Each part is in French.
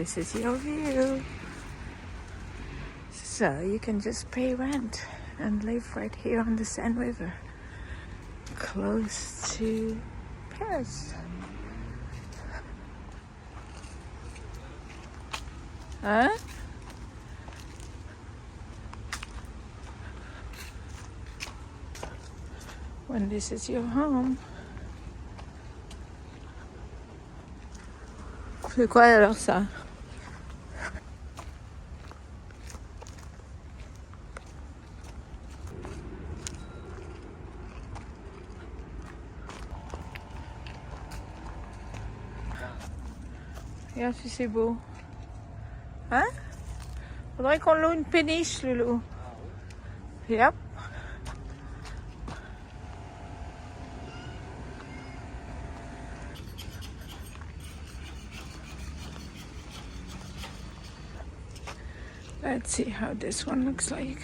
This is your view. So you can just pay rent and live right here on the Seine River, close to Paris. Huh? When this is your home. C'est quoi alors ça? Regarde si c'est beau. Hein? Faudrait qu'on loue une péniche, Loulou. Yep. Let's see how this one looks like.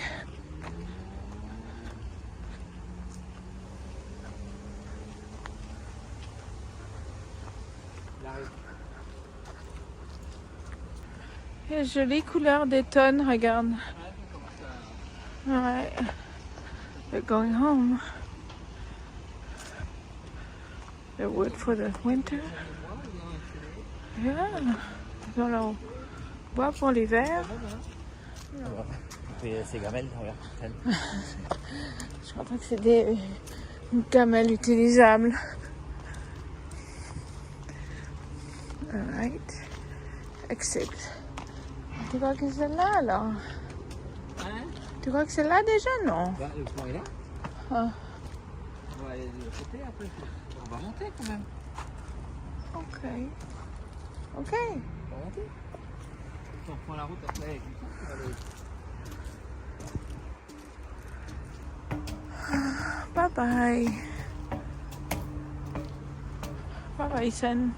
Il y a une jolie couleur d'automne, regarde. Ouais. They're going home. The wood for the winter. Yeah. Ils ont leur bois pour l'hiver. C'est gamelles, regarde. Je crois que c'est des gamelles utilisables. Alright. Exit. Tu crois que c'est là alors? Hein? Tu crois que c'est là déjà, non? Bah, le plan est là. Ah. On va aller de l'autre côté après. On va monter quand même. Ok. Ok. On va monter. On reprend la route après avec le temps. Bye bye. Bye bye, Seine.